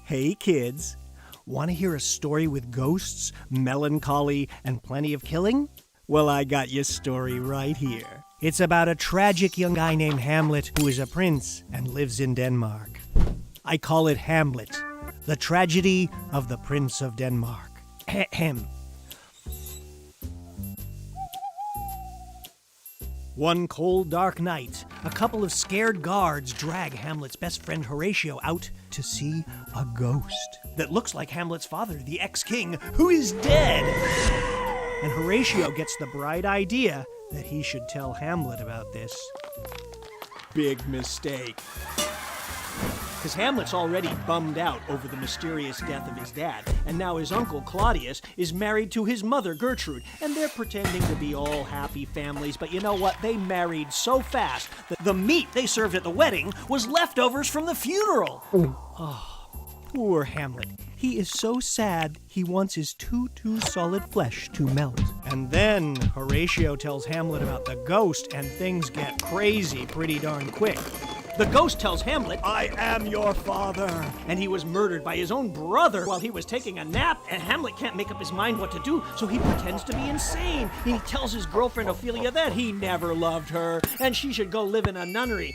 Hey kids, want to hear a story with ghosts, melancholy, and plenty of killing? Well, I got your story right here. It's about a tragic young guy named Hamlet who is a prince and lives in Denmark. I call it Hamlet, the tragedy of the Prince of Denmark. Ahem. One cold, dark night, a couple of scared guards drag Hamlet's best friend Horatio out to see a ghost that looks like Hamlet's father, the ex-king, who is dead. And Horatio gets the bright idea that he should tell Hamlet about this. Big mistake. Because Hamlet's already bummed out over the mysterious death of his dad, and now his uncle Claudius is married to his mother Gertrude, and they're pretending to be all happy families, but you know what? They married so fast that the meat they served at the wedding was leftovers from the funeral. Oh, poor Hamlet. He is so sad, he wants his too solid flesh to melt. And then Horatio tells Hamlet about the ghost, and things get crazy pretty darn quick. The ghost tells Hamlet, "I am your father," and he was murdered by his own brother while he was taking a nap, and Hamlet can't make up his mind what to do, so he pretends to be insane. He tells his girlfriend Ophelia that he never loved her, and she should go live in a nunnery.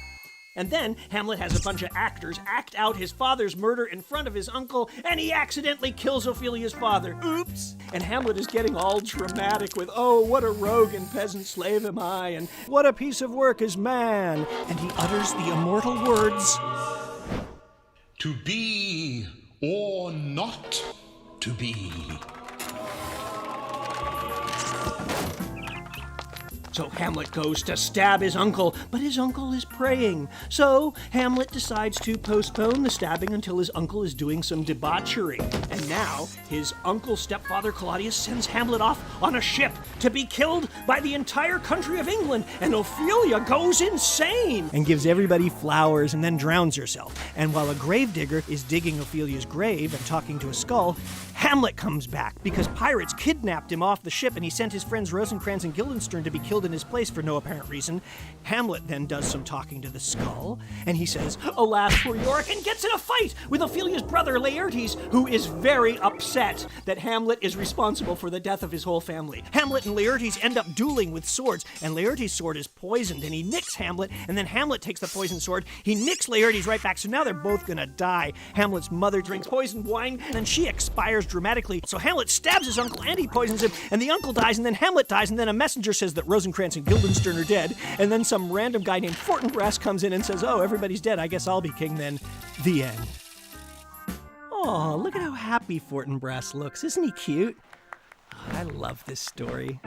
And then Hamlet has a bunch of actors act out his father's murder in front of his uncle, and he accidentally kills Ophelia's father. Oops! And Hamlet is getting all dramatic with, "Oh, what a rogue and peasant slave am I, and what a piece of work is man." And he utters the immortal words, "To be or not to be." So Hamlet goes to stab his uncle, but his uncle is praying. So Hamlet decides to postpone the stabbing until his uncle is doing some debauchery. And now his uncle's stepfather Claudius sends Hamlet off on a ship to be killed by the entire country of England. And Ophelia goes insane and gives everybody flowers and then drowns herself. And while a gravedigger is digging Ophelia's grave and talking to a skull, Hamlet comes back because pirates kidnapped him off the ship, and he sent his friends Rosencrantz and Guildenstern to be killed in his place for no apparent reason. Hamlet then does some talking to the skull, and he says, "Alas for Yorick," and gets in a fight with Ophelia's brother Laertes, who is very upset that Hamlet is responsible for the death of his whole family. Hamlet and Laertes end up dueling with swords, and Laertes' sword is poisoned, and he nicks Hamlet, and then Hamlet takes the poisoned sword, he nicks Laertes right back, so now they're both gonna die. Hamlet's mother drinks poisoned wine, and then she expires dramatically, so Hamlet stabs his uncle and he poisons him, and the uncle dies, and then Hamlet dies, and then a messenger says that Rosencrantz and Guildenstern are dead, and then some random guy named Fortinbras comes in and says, "Oh, everybody's dead, I guess I'll be king then." The end. Oh, look at how happy Fortinbras looks. Isn't he cute? I love this story.